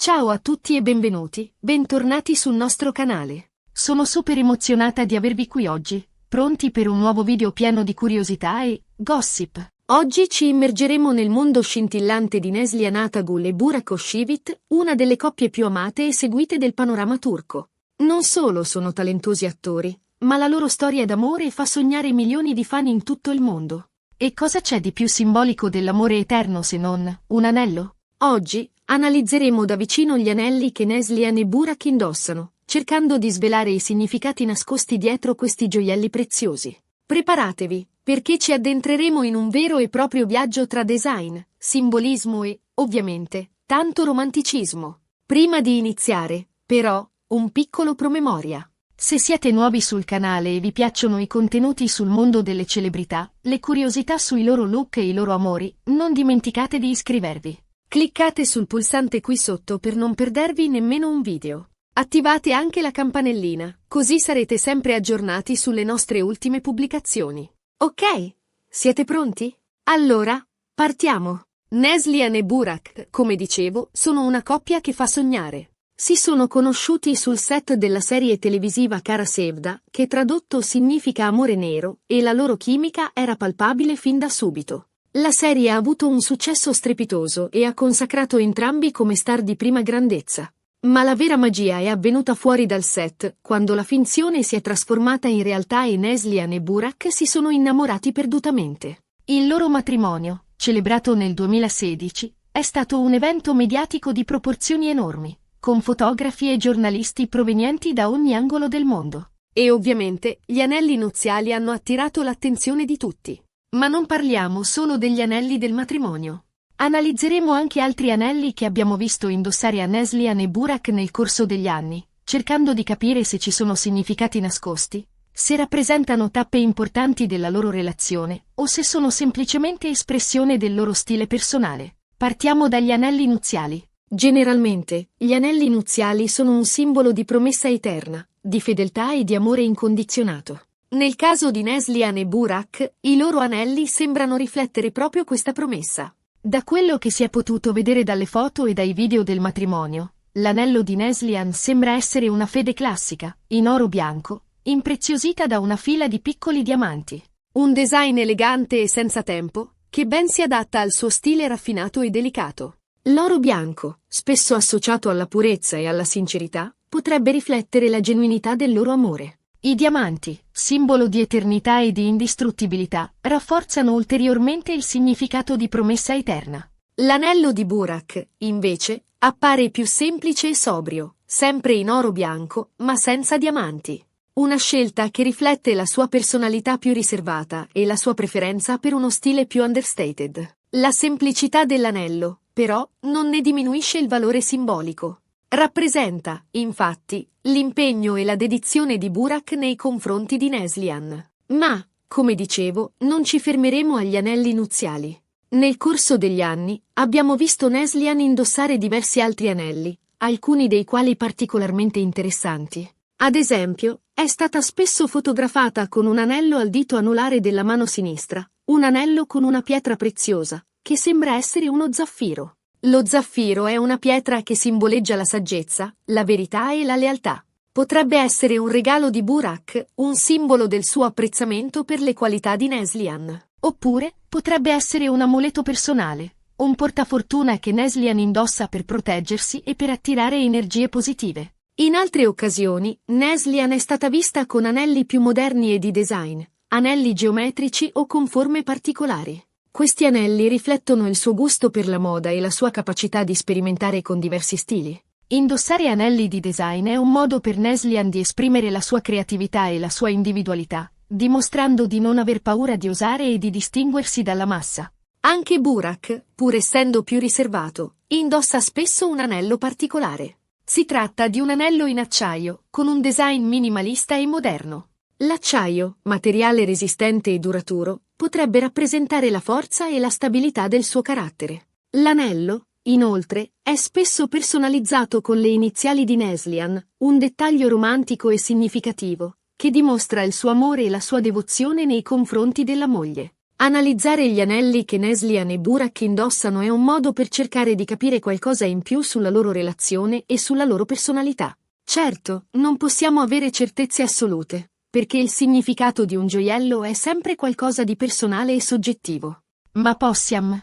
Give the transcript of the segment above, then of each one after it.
Ciao a tutti e bentornati sul nostro canale. Sono super emozionata di avervi qui oggi, pronti per un nuovo video pieno di curiosità e gossip. Oggi ci immergeremo nel mondo scintillante di Neslihan Atagul e Burak Özçivit, una delle coppie più amate e seguite del panorama turco. Non solo sono talentosi attori, ma la loro storia d'amore fa sognare milioni di fan in tutto il mondo. E cosa c'è di più simbolico dell'amore eterno se non un anello? Oggi analizzeremo da vicino gli anelli che Neslihan e Burak indossano, cercando di svelare i significati nascosti dietro questi gioielli preziosi. Preparatevi, perché ci addentreremo in un vero e proprio viaggio tra design, simbolismo e, ovviamente, tanto romanticismo. Prima di iniziare, però, un piccolo promemoria. Se siete nuovi sul canale e vi piacciono i contenuti sul mondo delle celebrità, le curiosità sui loro look e i loro amori, non dimenticate di iscrivervi. Cliccate sul pulsante qui sotto per non perdervi nemmeno un video. Attivate anche la campanellina, così sarete sempre aggiornati sulle nostre ultime pubblicazioni. Ok? Siete pronti? Allora, partiamo! Neslihan e Burak, come dicevo, sono una coppia che fa sognare. Si sono conosciuti sul set della serie televisiva Kara Sevda, che tradotto significa amore nero, e la loro chimica era palpabile fin da subito. La serie ha avuto un successo strepitoso e ha consacrato entrambi come star di prima grandezza. Ma la vera magia è avvenuta fuori dal set, quando la finzione si è trasformata in realtà e Neslihan e Burak si sono innamorati perdutamente. Il loro matrimonio, celebrato nel 2016, è stato un evento mediatico di proporzioni enormi, con fotografi e giornalisti provenienti da ogni angolo del mondo. E ovviamente gli anelli nuziali hanno attirato l'attenzione di tutti. Ma non parliamo solo degli anelli del matrimonio. Analizzeremo anche altri anelli che abbiamo visto indossare a Neslihan e Burak nel corso degli anni, cercando di capire se ci sono significati nascosti, se rappresentano tappe importanti della loro relazione, o se sono semplicemente espressione del loro stile personale. Partiamo dagli anelli nuziali. Generalmente, gli anelli nuziali sono un simbolo di promessa eterna, di fedeltà e di amore incondizionato. Nel caso di Neslihan e Burak, i loro anelli sembrano riflettere proprio questa promessa. Da quello che si è potuto vedere dalle foto e dai video del matrimonio, l'anello di Neslihan sembra essere una fede classica, in oro bianco, impreziosita da una fila di piccoli diamanti. Un design elegante e senza tempo, che ben si adatta al suo stile raffinato e delicato. L'oro bianco, spesso associato alla purezza e alla sincerità, potrebbe riflettere la genuinità del loro amore. I diamanti, simbolo di eternità e di indistruttibilità, rafforzano ulteriormente il significato di promessa eterna. L'anello di Burak, invece, appare più semplice e sobrio, sempre in oro bianco, ma senza diamanti. Una scelta che riflette la sua personalità più riservata e la sua preferenza per uno stile più understated. La semplicità dell'anello, però, non ne diminuisce il valore simbolico. Rappresenta, infatti, l'impegno e la dedizione di Burak nei confronti di Neslihan. Ma, come dicevo, non ci fermeremo agli anelli nuziali. Nel corso degli anni, abbiamo visto Neslihan indossare diversi altri anelli, alcuni dei quali particolarmente interessanti. Ad esempio, è stata spesso fotografata con un anello al dito anulare della mano sinistra, un anello con una pietra preziosa, che sembra essere uno zaffiro. Lo zaffiro è una pietra che simboleggia la saggezza, la verità e la lealtà. Potrebbe essere un regalo di Burak, un simbolo del suo apprezzamento per le qualità di Neslihan. Oppure, potrebbe essere un amuleto personale, un portafortuna che Neslihan indossa per proteggersi e per attirare energie positive. In altre occasioni, Neslihan è stata vista con anelli più moderni e di design, anelli geometrici o con forme particolari. Questi anelli riflettono il suo gusto per la moda e la sua capacità di sperimentare con diversi stili. Indossare anelli di design è un modo per Neslihan di esprimere la sua creatività e la sua individualità, dimostrando di non aver paura di osare e di distinguersi dalla massa. Anche Burak, pur essendo più riservato, indossa spesso un anello particolare. Si tratta di un anello in acciaio, con un design minimalista e moderno. L'acciaio, materiale resistente e duraturo, potrebbe rappresentare la forza e la stabilità del suo carattere. L'anello, inoltre, è spesso personalizzato con le iniziali di Neslihan, un dettaglio romantico e significativo, che dimostra il suo amore e la sua devozione nei confronti della moglie. Analizzare gli anelli che Neslihan e Burak indossano è un modo per cercare di capire qualcosa in più sulla loro relazione e sulla loro personalità. Certo, non possiamo avere certezze assolute, perché il significato di un gioiello è sempre qualcosa di personale e soggettivo. Ma possiamo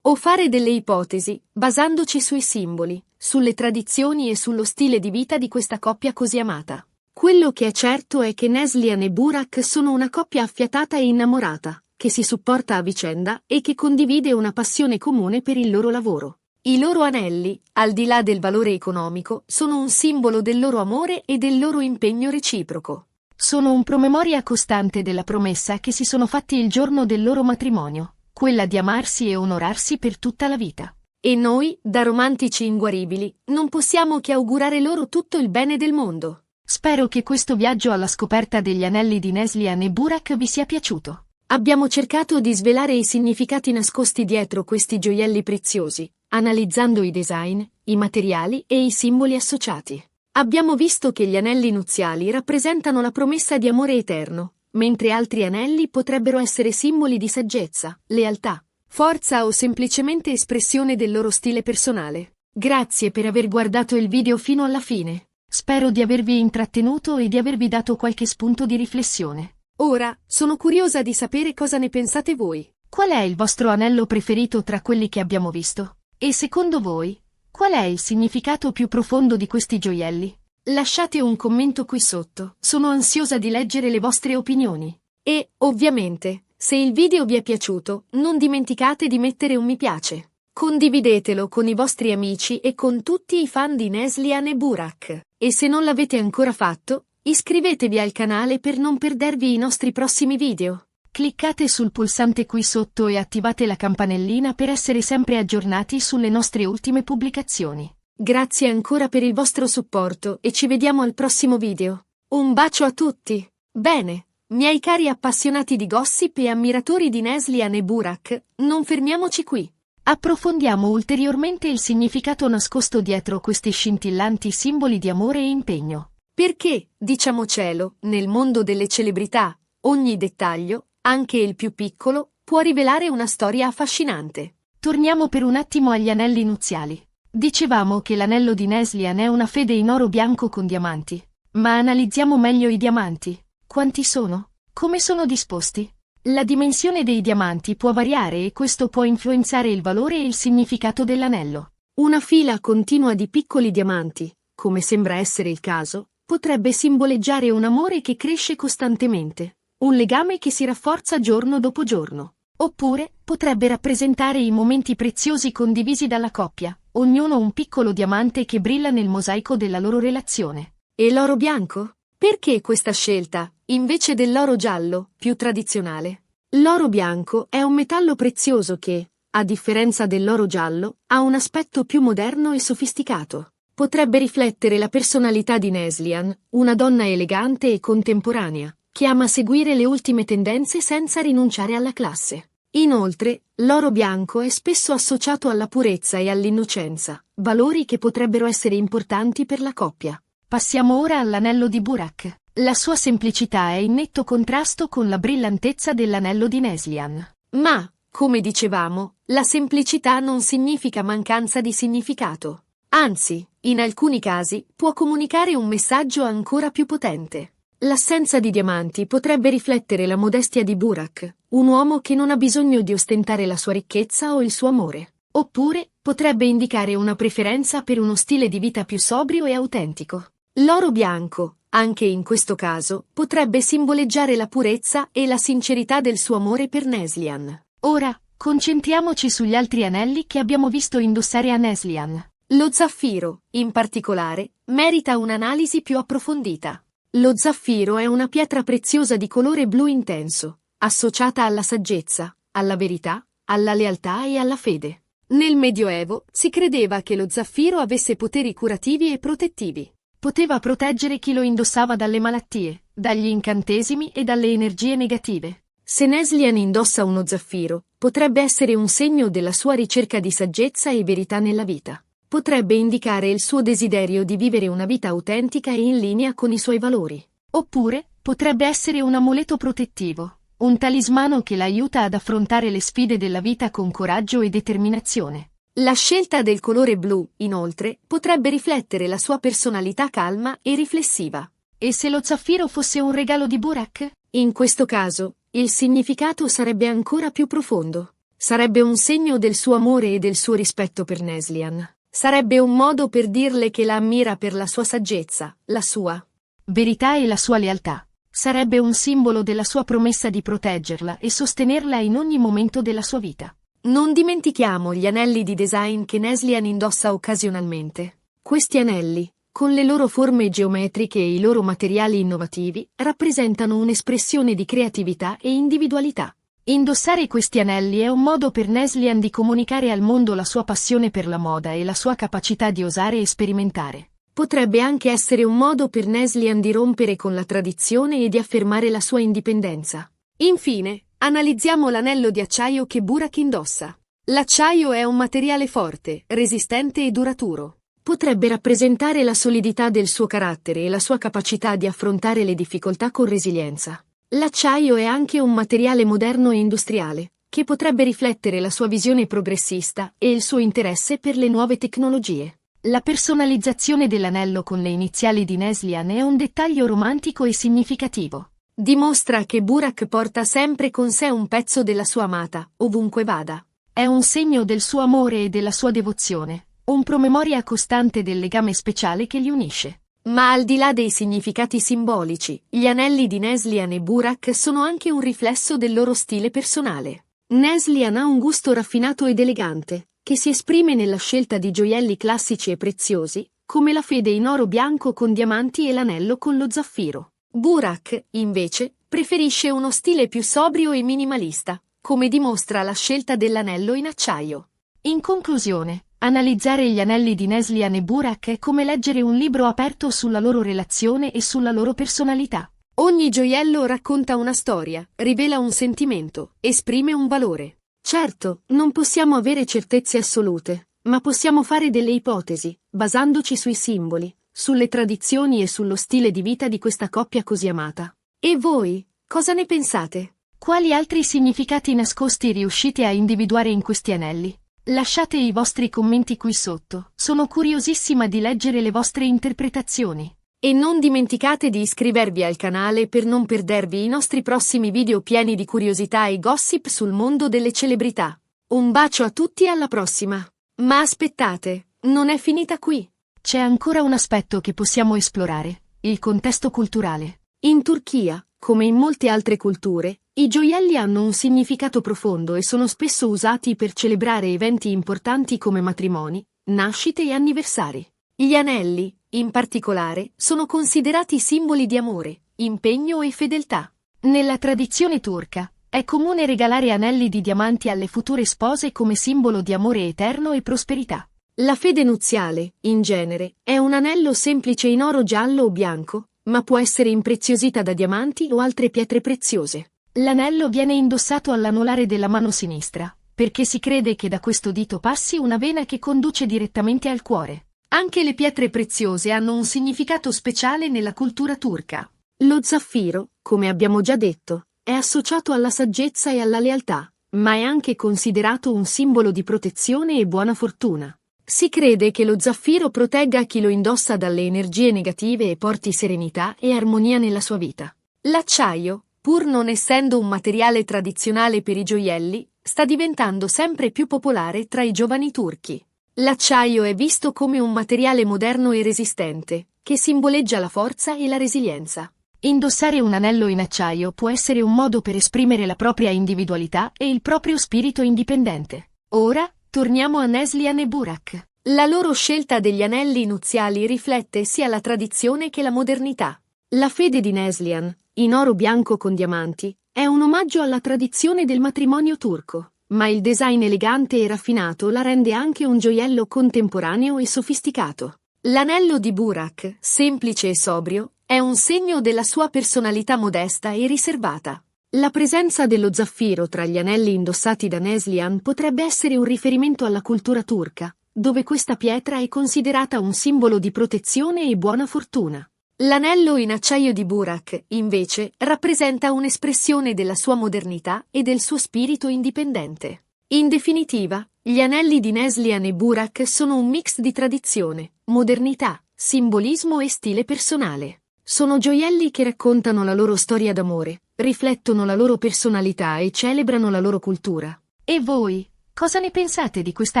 fare delle ipotesi, basandoci sui simboli, sulle tradizioni e sullo stile di vita di questa coppia così amata. Quello che è certo è che Neslihan e Burak sono una coppia affiatata e innamorata, che si supporta a vicenda e che condivide una passione comune per il loro lavoro. I loro anelli, al di là del valore economico, sono un simbolo del loro amore e del loro impegno reciproco. Sono un promemoria costante della promessa che si sono fatti il giorno del loro matrimonio, quella di amarsi e onorarsi per tutta la vita. E noi, da romantici inguaribili, non possiamo che augurare loro tutto il bene del mondo. Spero che questo viaggio alla scoperta degli anelli di Neslihan e Burak vi sia piaciuto. Abbiamo cercato di svelare i significati nascosti dietro questi gioielli preziosi, analizzando i design, i materiali e i simboli associati. Abbiamo visto che gli anelli nuziali rappresentano la promessa di amore eterno, mentre altri anelli potrebbero essere simboli di saggezza, lealtà, forza o semplicemente espressione del loro stile personale. Grazie per aver guardato il video fino alla fine. Spero di avervi intrattenuto e di avervi dato qualche spunto di riflessione. Ora, sono curiosa di sapere cosa ne pensate voi. Qual è il vostro anello preferito tra quelli che abbiamo visto? E secondo voi, qual è il significato più profondo di questi gioielli? Lasciate un commento qui sotto, sono ansiosa di leggere le vostre opinioni. E, ovviamente, se il video vi è piaciuto, non dimenticate di mettere un mi piace. Condividetelo con i vostri amici e con tutti i fan di Neslihan e Burak. E se non l'avete ancora fatto, iscrivetevi al canale per non perdervi i nostri prossimi video. Cliccate sul pulsante qui sotto e attivate la campanellina per essere sempre aggiornati sulle nostre ultime pubblicazioni. Grazie ancora per il vostro supporto e ci vediamo al prossimo video. Un bacio a tutti! Bene, miei cari appassionati di gossip e ammiratori di Neslihan e Burak, non fermiamoci qui. Approfondiamo ulteriormente il significato nascosto dietro questi scintillanti simboli di amore e impegno. Perché, diciamocelo, nel mondo delle celebrità, ogni dettaglio, anche il più piccolo, può rivelare una storia affascinante. Torniamo per un attimo agli anelli nuziali. Dicevamo che l'anello di Neslihan è una fede in oro bianco con diamanti. Ma analizziamo meglio i diamanti. Quanti sono? Come sono disposti? La dimensione dei diamanti può variare e questo può influenzare il valore e il significato dell'anello. Una fila continua di piccoli diamanti, come sembra essere il caso, potrebbe simboleggiare un amore che cresce costantemente, un legame che si rafforza giorno dopo giorno. Oppure, potrebbe rappresentare i momenti preziosi condivisi dalla coppia, ognuno un piccolo diamante che brilla nel mosaico della loro relazione. E l'oro bianco? Perché questa scelta, invece dell'oro giallo, più tradizionale? L'oro bianco è un metallo prezioso che, a differenza dell'oro giallo, ha un aspetto più moderno e sofisticato. Potrebbe riflettere la personalità di Neslihan, una donna elegante e contemporanea, che ama seguire le ultime tendenze senza rinunciare alla classe. Inoltre, l'oro bianco è spesso associato alla purezza e all'innocenza, valori che potrebbero essere importanti per la coppia. Passiamo ora all'anello di Burak. La sua semplicità è in netto contrasto con la brillantezza dell'anello di Neslihan. Ma, come dicevamo, la semplicità non significa mancanza di significato. Anzi, in alcuni casi, può comunicare un messaggio ancora più potente. L'assenza di diamanti potrebbe riflettere la modestia di Burak, un uomo che non ha bisogno di ostentare la sua ricchezza o il suo amore. Oppure, potrebbe indicare una preferenza per uno stile di vita più sobrio e autentico. L'oro bianco, anche in questo caso, potrebbe simboleggiare la purezza e la sincerità del suo amore per Neslihan. Ora, concentriamoci sugli altri anelli che abbiamo visto indossare a Neslihan. Lo zaffiro, in particolare, merita un'analisi più approfondita. Lo zaffiro è una pietra preziosa di colore blu intenso, associata alla saggezza, alla verità, alla lealtà e alla fede. Nel Medioevo si credeva che lo zaffiro avesse poteri curativi e protettivi. Poteva proteggere chi lo indossava dalle malattie, dagli incantesimi e dalle energie negative. Se Neslihan indossa uno zaffiro, potrebbe essere un segno della sua ricerca di saggezza e verità nella vita. Potrebbe indicare il suo desiderio di vivere una vita autentica e in linea con i suoi valori. Oppure, potrebbe essere un amuleto protettivo, un talismano che la aiuta ad affrontare le sfide della vita con coraggio e determinazione. La scelta del colore blu, inoltre, potrebbe riflettere la sua personalità calma e riflessiva. E se lo zaffiro fosse un regalo di Burak? In questo caso, il significato sarebbe ancora più profondo. Sarebbe un segno del suo amore e del suo rispetto per Neslihan. Sarebbe un modo per dirle che la ammira per la sua saggezza, la sua verità e la sua lealtà. Sarebbe un simbolo della sua promessa di proteggerla e sostenerla in ogni momento della sua vita. Non dimentichiamo gli anelli di design che Neslihan indossa occasionalmente. Questi anelli, con le loro forme geometriche e i loro materiali innovativi, rappresentano un'espressione di creatività e individualità. Indossare questi anelli è un modo per Neslihan di comunicare al mondo la sua passione per la moda e la sua capacità di osare e sperimentare. Potrebbe anche essere un modo per Neslihan di rompere con la tradizione e di affermare la sua indipendenza. Infine, analizziamo l'anello di acciaio che Burak indossa. L'acciaio è un materiale forte, resistente e duraturo. Potrebbe rappresentare la solidità del suo carattere e la sua capacità di affrontare le difficoltà con resilienza. L'acciaio è anche un materiale moderno e industriale, che potrebbe riflettere la sua visione progressista e il suo interesse per le nuove tecnologie. La personalizzazione dell'anello con le iniziali di Neslihan è un dettaglio romantico e significativo. Dimostra che Burak porta sempre con sé un pezzo della sua amata, ovunque vada. È un segno del suo amore e della sua devozione, un promemoria costante del legame speciale che li unisce. Ma al di là dei significati simbolici, gli anelli di Neslihan e Burak sono anche un riflesso del loro stile personale. Neslihan ha un gusto raffinato ed elegante, che si esprime nella scelta di gioielli classici e preziosi, come la fede in oro bianco con diamanti e l'anello con lo zaffiro. Burak, invece, preferisce uno stile più sobrio e minimalista, come dimostra la scelta dell'anello in acciaio. In conclusione, analizzare gli anelli di Neslihan e Burak è come leggere un libro aperto sulla loro relazione e sulla loro personalità. Ogni gioiello racconta una storia, rivela un sentimento, esprime un valore. Certo, non possiamo avere certezze assolute, ma possiamo fare delle ipotesi, basandoci sui simboli, sulle tradizioni e sullo stile di vita di questa coppia così amata. E voi, cosa ne pensate? Quali altri significati nascosti riuscite a individuare in questi anelli? Lasciate i vostri commenti qui sotto, sono curiosissima di leggere le vostre interpretazioni. E non dimenticate di iscrivervi al canale per non perdervi i nostri prossimi video pieni di curiosità e gossip sul mondo delle celebrità. Un bacio a tutti e alla prossima! Ma aspettate, non è finita qui. C'è ancora un aspetto che possiamo esplorare, il contesto culturale. In Turchia, come in molte altre culture, i gioielli hanno un significato profondo e sono spesso usati per celebrare eventi importanti come matrimoni, nascite e anniversari. Gli anelli, in particolare, sono considerati simboli di amore, impegno e fedeltà. Nella tradizione turca, è comune regalare anelli di diamanti alle future spose come simbolo di amore eterno e prosperità. La fede nuziale, in genere, è un anello semplice in oro giallo o bianco, ma può essere impreziosita da diamanti o altre pietre preziose. L'anello viene indossato all'anulare della mano sinistra, perché si crede che da questo dito passi una vena che conduce direttamente al cuore. Anche le pietre preziose hanno un significato speciale nella cultura turca. Lo zaffiro, come abbiamo già detto, è associato alla saggezza e alla lealtà, ma è anche considerato un simbolo di protezione e buona fortuna. Si crede che lo zaffiro protegga chi lo indossa dalle energie negative e porti serenità e armonia nella sua vita. L'acciaio, pur non essendo un materiale tradizionale per i gioielli, sta diventando sempre più popolare tra i giovani turchi. L'acciaio è visto come un materiale moderno e resistente, che simboleggia la forza e la resilienza. Indossare un anello in acciaio può essere un modo per esprimere la propria individualità e il proprio spirito indipendente. Ora, torniamo a Neslihan e Burak. La loro scelta degli anelli nuziali riflette sia la tradizione che la modernità. La fede di Neslihan, in oro bianco con diamanti, è un omaggio alla tradizione del matrimonio turco, ma il design elegante e raffinato la rende anche un gioiello contemporaneo e sofisticato. L'anello di Burak, semplice e sobrio, è un segno della sua personalità modesta e riservata. La presenza dello zaffiro tra gli anelli indossati da Neslihan potrebbe essere un riferimento alla cultura turca, dove questa pietra è considerata un simbolo di protezione e buona fortuna. L'anello in acciaio di Burak, invece, rappresenta un'espressione della sua modernità e del suo spirito indipendente. In definitiva, gli anelli di Neslihan e Burak sono un mix di tradizione, modernità, simbolismo e stile personale. Sono gioielli che raccontano la loro storia d'amore, riflettono la loro personalità e celebrano la loro cultura. E voi, cosa ne pensate di questa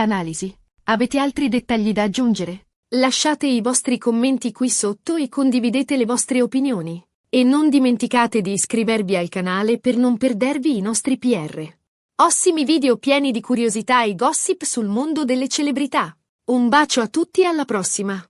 analisi? Avete altri dettagli da aggiungere? Lasciate i vostri commenti qui sotto e condividete le vostre opinioni. E non dimenticate di iscrivervi al canale per non perdervi i nostri PR. Ottimi video pieni di curiosità e gossip sul mondo delle celebrità. Un bacio a tutti e alla prossima!